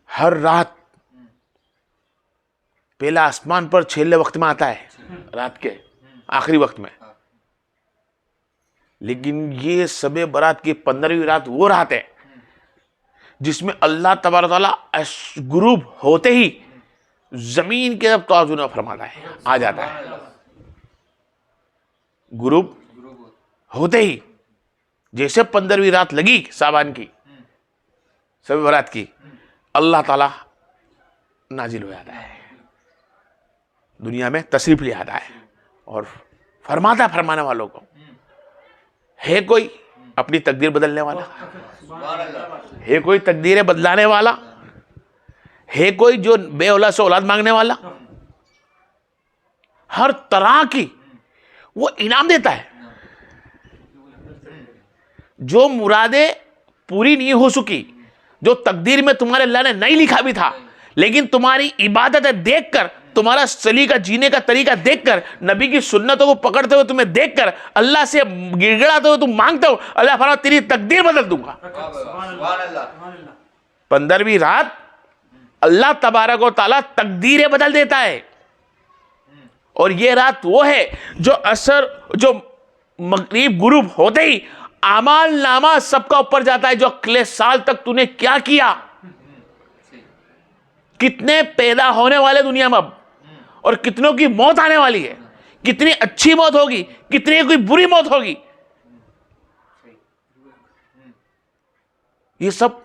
ہر رات پہلا آسمان پر چھیلے وقت میں آتا ہے، رات کے آخری وقت میں. لیکن یہ شب برات کی 15ویں رات وہ رات ہے جس میں اللہ تبارک تعالیٰ غروب ہوتے ہی زمین کے طرف توازن فرماتا ہے، آ جاتا ہے. غروب ہوتے ہی جیسے 15ویں رات لگی شعبان کی، شب برات کی، اللہ تعالیٰ نازل ہو جاتا ہے، دنیا میں تشریف لے آتا ہے اور فرماتا ہے فرمانے والوں کو. ہے کوئی اپنی تقدیر بدلنے والا؟ ہے کوئی تقدیریں بدلانے والا؟ ہے کوئی جو بے اولاد سے اولاد مانگنے والا؟ ہر طرح کی وہ انعام دیتا ہے. جو مرادیں پوری نہیں ہو سکی، جو تقدیر میں تمہارے اللہ نے نہیں لکھا بھی تھا، لیکن تمہاری عبادتیں دیکھ کر، تمہارا سلیقہ جینے کا طریقہ دیکھ کر، نبی کی سنتوں کو پکڑتے ہوئے تمہیں دیکھ کر، اللہ سے گڑ گڑاتے ہوئے تم مانگتے ہو، اللہ فرماتا تیری تقدیر بدل دوں گا. 15ویں رات اللہ تبارک و تعالیٰ تقدیریں بدل دیتا ہے. اور یہ رات وہ ہے جو مغرب غروب ہوتے ہی اعمال نامہ سب کا اوپر جاتا ہے. جو اگلے سال تک تو نے کیا کیا، کتنے پیدا ہونے والے دنیا میں اب، اور کتنوں کی موت آنے والی ہے، کتنی اچھی موت ہوگی، کتنی کوئی بری موت ہوگی، یہ سب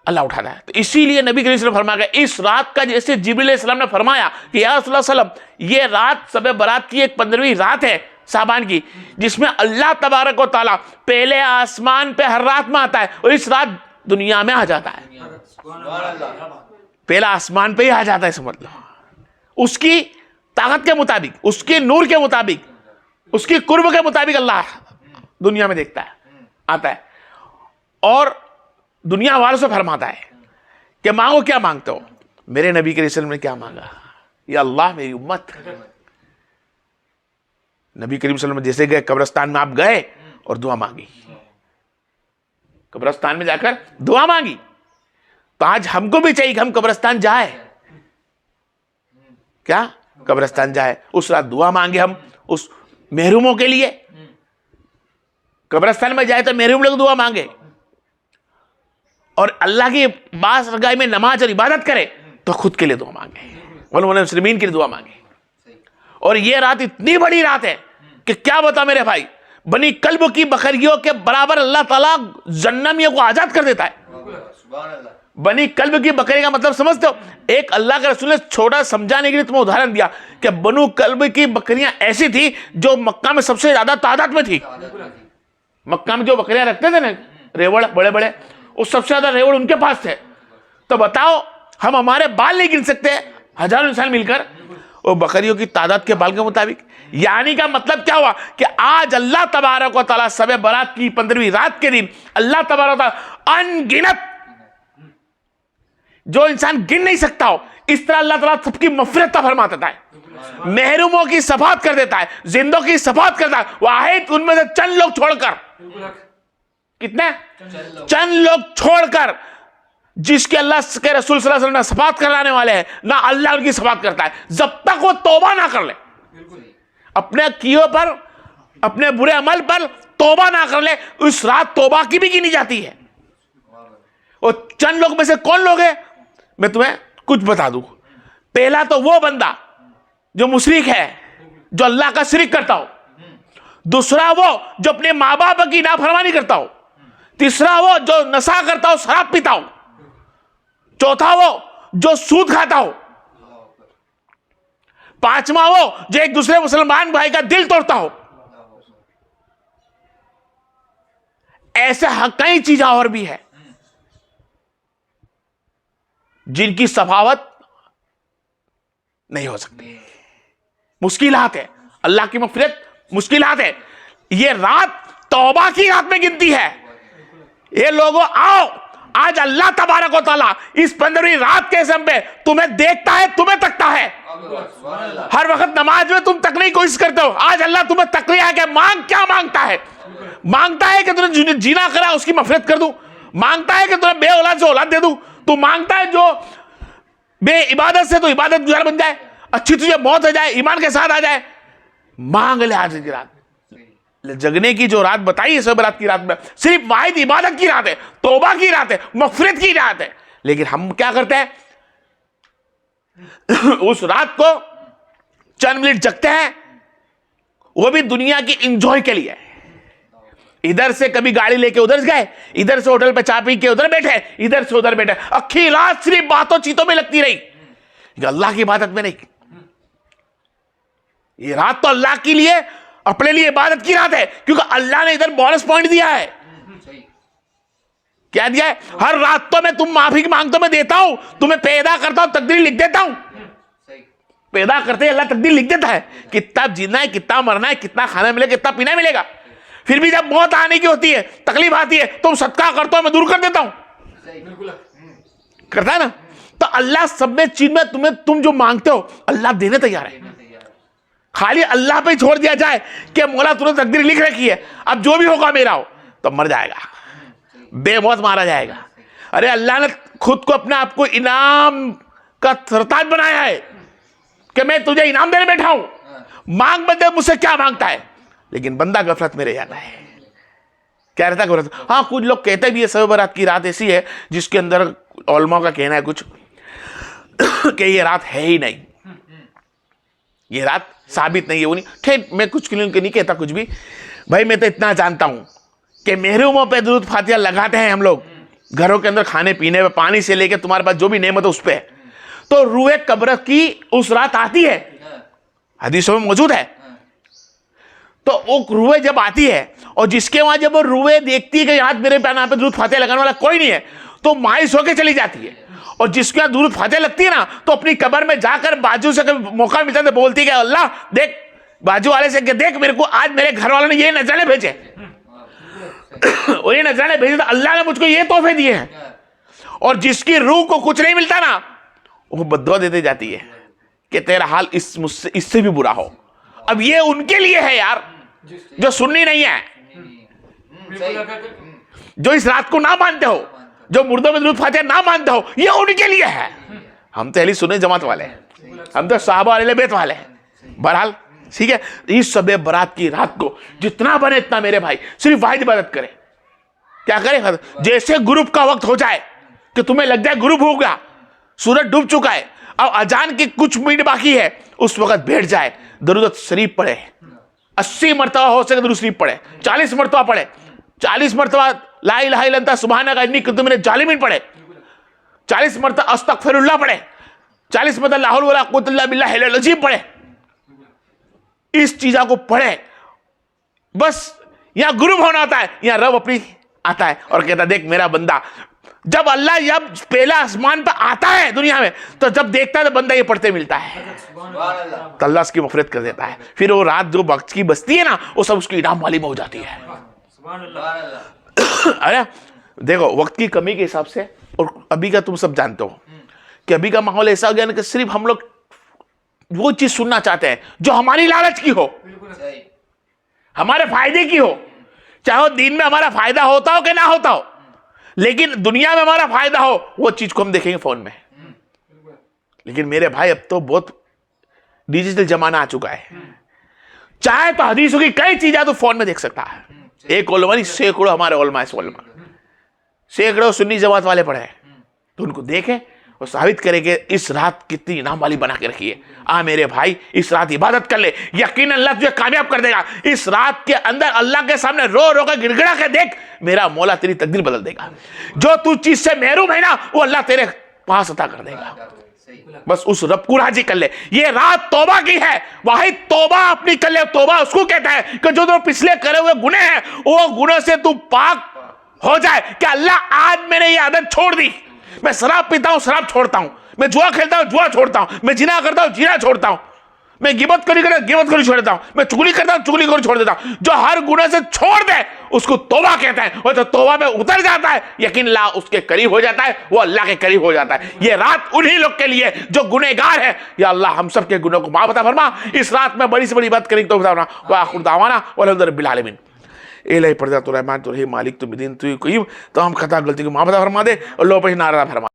اللہ اٹھاتا ہے. تو اسی لیے نبی کریم صلی اللہ علیہ وسلم فرمایا اس رات کا، جیسے جبریل علیہ السلام نے فرمایا کہ یا رسول اللہ صلی اللہ علیہ وسلم یہ رات شب برات کی ایک 15ویں رات ہے شعبان کی، جس میں اللہ تبارک و تعالیٰ پہلے آسمان پہ ہر رات میں آتا ہے اور اس رات دنیا میں آ جاتا ہے. پہلا آسمان پہ ہی آ جاتا ہے، سمجھ لو. اس کی طاقت کے مطابق، اس کے نور کے مطابق، اس کی قرب کے مطابق اللہ دنیا میں دیکھتا ہے، آتا ہے اور دنیا والوں سے فرماتا ہے کہ مانگو کیا مانگتے ہو. میرے نبی کے رسول نے کیا مانگا؟ یا اللہ میری امت. نبی کریم صلی اللہ علیہ وسلم جیسے گئے قبرستان میں، آپ گئے اور دعا مانگی، قبرستان میں جا کر دعا مانگی. تو آج ہم کو بھی چاہیے کہ ہم قبرستان جائے، کیا قبرستان جائے، اس رات دعا مانگے ہم اس محروموں کے لیے. قبرستان میں جائے تو محروم لوگ دعا مانگے، اور اللہ کی بارگاہ میں نماز اور عبادت کرے تو خود کے لیے دعا مانگے، والمسلمین کے لیے دعا مانگے. اور یہ رات اتنی بڑی رات ہے کہ کیا بتا میرے بھائی، بنی کلب کی بکریوں کے برابر اللہ تعالیٰ جہنمیوں کو آزاد کر دیتا ہے. بنی کلب کی بکری کا مطلب سمجھتے ہو؟ ایک اللہ کے رسول نے چھوٹا سمجھانے کے لیے تمہیں ادھارن دیا کہ بنو کلب کی بکریاں ایسی تھی جو مکہ میں سب سے زیادہ تعداد میں تھی. مکہ میں جو بکریاں رکھتے تھے نا ریوڑ بڑے بڑے، وہ سب سے زیادہ ریوڑ ان کے پاس تھے. تو بتاؤ ہم ہمارے بال نہیں گن سکتے ہزاروں انسان مل کر وہ بکریوں کی تعداد کے بال کے مطابق. یعنی کا مطلب کیا ہوا کہ آج اللہ تبارک و تعالیٰ شب برات کی 15ویں رات کے دن اللہ تبارک و تعالیٰ انگنت جو انسان گن نہیں سکتا ہو، اس طرح اللہ تعالیٰ سب کی مغفرت فرماتا ہے، محروموں کی صفات کر دیتا ہے، زندوں کی صفات کرتا ہے. واحد ان میں سے چند لوگ چھوڑ کر، کتنے چند لوگ چھوڑ کر، جس کے اللہ کے رسول صلی اللہ علیہ وسلم نے صفات کرانے والے ہیں، نہ اللہ ان کی صفات کرتا ہے جب تک وہ توبہ نہ کر لے. اپنے کیوں پر، اپنے برے عمل پر توبہ نہ کر لے، اس رات توبہ کی بھی گنی جاتی ہے. اور چند لوگ میں سے کون لوگ ہیں؟ میں تمہیں کچھ بتا دوں. پہلا تو وہ بندہ جو مشرک ہے، جو اللہ کا شریک کرتا ہو. دوسرا وہ جو اپنے ماں باپ کی نافرمانی کرتا ہو. تیسرا وہ جو نشہ کرتا ہو، شراب پیتا ہو. چوتھا وہ جو سود کھاتا ہو. پانچواں وہ جو ایک دوسرے مسلمان بھائی کا دل توڑتا ہو. ایسے کئی چیزیں اور بھی ہیں جن کی صفاوت نہیں ہو سکتی. مشکلات ہے، اللہ کی مغفرت مشکلات ہے. یہ رات توبہ کی رات میں گنتی ہے. یہ لوگوں آؤ، آج اللہ تبارک و تعالیٰ اس 15ویں رات کے اسم پہ تمہیں دیکھتا ہے، تمہیں تکتا ہے. ہر وقت نماز میں تم تکنے کی کوشش کرتے ہو، آج اللہ تمہیں تک رہا ہے کہ مانگ. کیا مانگتا ہے؟ مانگتا ہے کہ تمہیں جینا کرا اس کی مغفرت کر دوں، مانگتا ہے کہ تمہیں بے اولاد سے اولاد دے دوں. तू मांगता है जो बे इबादत से तो इबादत गुजार बन जाए, अच्छी तुझे मौत हो जाए, ईमान के साथ आ जाए, मांग ले आज की रात। जगने की जो रात बताई है सब रात की रात में सिर्फ वाहिद इबादत की रात है, तौबा की रात है, मगफिरत की रात है। लेकिन हम क्या करते हैं, उस रात को चंद मिनट जगते हैं, वो भी दुनिया की इंजॉय के लिए। इधर से कभी गाड़ी लेके उधर गए, इधर से होटल पे चाय पी के उधर बैठे, इधर से उधर बैठे, अक्खी रात सिर्फ बातों चीतों में लगती रही, अल्लाह की इबादत में नहीं। ये रात तो अल्लाह के लिए, अपने लिए इबादत की रात है, क्योंकि अल्लाह ने इधर बोनस पॉइंट दिया है। क्या दिया है? हर रात तो मैं तुम माफी मांगते मैं देता हूं, तुम्हें पैदा करता हूं, तकदीर लिख देता हूं। पैदा करते ही अल्लाह तकदीर लिख देता है, कितना जीना है, कितना मरना है, कितना खाना मिलेगा, कितना पीना मिलेगा। फिर भी जब मौत आने की होती है, तकलीफ आती है, तुम सदका करते हो, मैं दूर कर देता हूं, करता है ना। तो अल्लाह सब में चीज में तुम्हें, तुम जो मांगते हो अल्लाह देने तैयार है। खाली अल्लाह पे छोड़ दिया जाए कि मौला तूने तकदीर लिख रखी है, अब जो भी होगा मेरा हो, तो मर जाएगा, बेमौत मारा जाएगा। अरे अल्लाह ने खुद को अपने आप को इनाम का सरताज बनाया है कि मैं तुझे इनाम देने बैठा हूं, मांग बंदे मुझसे क्या मांगता है। लेकिन बंदा गफलत में रह जाता है, क्या रहता है गफलत। हाँ, कुछ लोग कहते भी है शब बारात की रात ऐसी है जिसके अंदर उलमा का कहना है कुछ कि ये रात है ही नहीं, ये रात साबित नहीं है, वो नहीं। ठीक, मैं कुछ नहीं कहता कुछ भी भाई, मैं तो इतना जानता हूं कि महरूमों पे दुरूद फातिहा लगाते हैं हम लोग, घरों के अंदर खाने पीने में, पानी से लेके तुम्हारे पास जो भी नेमत है उस पे, तो रूए कब्र की उस रात आती है, हदीसों में मौजूद है। तो वो रूए जब आती है और जिसके वहां जब वो रूए देखती है कि यार मेरे पे दुरूद फातिहा लगाने वाला कोई नहीं है, तो मायूस होकर चली जाती है। और जिसके यहाँ दुरूद फातिहा लगती है ना, तो अपनी कब्र में जाकर बाजू से कभी मौका मिलता है तो बोलती है अल्लाह देख, बाजू वाले से देख मेरे को आज मेरे घर वालों ने ये नजराने भेजे और ये नजराने भेजे तो अल्लाह ने मुझको ये तोहफे दिए हैं। और जिसकी रूह को कुछ नहीं मिलता ना, वो बद्दुआ देते जाती है कि तेरा हाल मुझसे इससे भी बुरा हो। अब ये उनके लिए है यार, जो सुन्नी नहीं है, जो इस रात को ना मानते हो, जो मुर्दों में दुरूद फातिहा ना मानते हो, ये उनके लिए है। हम तो अहले सुन्नत जमात वाले हैं, हम तो सहाबा अहले बैत वाले हैं। बहरहाल ठीक है, इस शब बारात की रात को जितना बने इतना मेरे भाई सिर्फ वाहिद इबादत करे। क्या करे? जैसे ग्रुप का वक्त हो जाए कि तुम्हें लग जाए ग्रुप हो गया, सूरज डूब चुका है, अब अजान की कुछ मिनट बाकी है, उस वक्त बैठ जाए, दरूद शरीफ पढ़े, 80 मरतबा हो सके दरूद शरीफ पढ़े, 40 मरतबा पढ़े, 40 मरतबा ला इलाहा इल्लल्लाह सुब्हानका इन्नी कुन्तु मिनज जालिमीन पढ़े, 40 मरतबा अस्तगफिरुल्लाह पढ़े, 40 मरतबा ला हौला वला कुव्वता इल्ला बिल्लाहिल अलिय्यिल अज़ीम पढ़े। इस चीजा को पढ़े, बस यहां ग्रुप होना आता है, यहां रब अपनी आता है और कहता देख मेरा बंदा। जब अल्लाह जब पहला आसमान पर आता है दुनिया में, तो जब देखता है तो बंदा ये पढ़ते मिलता है, तो अल्लाह उसकी मग़फ़िरत कर देता है। फिर वो रात जो वक्त की बसती है ना, वो सब उसकी इनाम वाली में हो जाती है। अरे देखो, वक्त की कमी के हिसाब से, और अभी का तुम सब जानते हो कि अभी का माहौल ऐसा हो गया ना कि सिर्फ हम लोग वो चीज सुनना चाहते हैं जो हमारी लालच की हो, हमारे फायदे की हो, चाहे वो दिन में हमारा फायदा होता हो कि ना होता हो, लेकिन दुनिया में हमारा फायदा हो, वो चीज को हम देखेंगे फोन में। लेकिन मेरे भाई अब तो बहुत डिजिटल जमाना आ चुका है, चाहे तो हदीसों की कई चीजें तो फोन में देख सकता है। एक उलमा नहीं, सैकड़ों हमारे उलमा, सैकड़ों सुन्नी जमात वाले पढ़े, तो उनको देखे और साबित करे कि इस रात कितनी इनाम वाली बना के रखी है। आ मेरे भाई, इस रात इबादत कर ले, यकीन अल्लाह तुझे कामयाब कर देगा। इस रात के अंदर अल्लाह के सामने रो रो कर गिड़गिड़ा के देख, मेरा मौला तेरी तकदीर बदल देगा। जो तू चीज से महरूम है ना, वो अल्लाह तेरे पास अता कर देगा। बस उस रब को राजी कर ले। ये रात तौबा की है, वाहिद तौबा अपनी कर ले। तौबा उसको कहता है कि जो तो पिछले करे हुए गुनाह हैं, वो गुनाह से तू पाक हो जाए कि अल्लाह आज मैंने ये आदत छोड़ दी, मैं शराब पीता हूं शराब छोड़ता हूं, मैं जुआ खेलता हूं जुआ छोड़ता हूं, मैं जिना करता हूं जिना छोड़ता हूं, मैं गिबत करी छोड़ देता हूं, मैं चुगली करता हूं चुगली करी छोड़ देता हूं। जो हर गुनाह से छोड़ दे उसको तौबा कहता है, और जो तौबा में उतर जाता है यकीन ला उसके करीब हो जाता है, वो अल्लाह के करीब हो जाता है। ये रात उन्हीं लोग के लिए जो गुनहगार है। या अल्लाह हम सब के गुनाह को माफ अता फरमा। इस रात में बड़ी से बड़ी बात करेंगे तो बताना व आखिर दावाना वल्हम्दुलिल्लाहि रब्बिल आलमीन। एलाही पर्दा तो रहमान तो रहीम मालिक तो बिदीन तो हम खता गलती को माफ अता फरमा दे और लो पे नारा फरमा।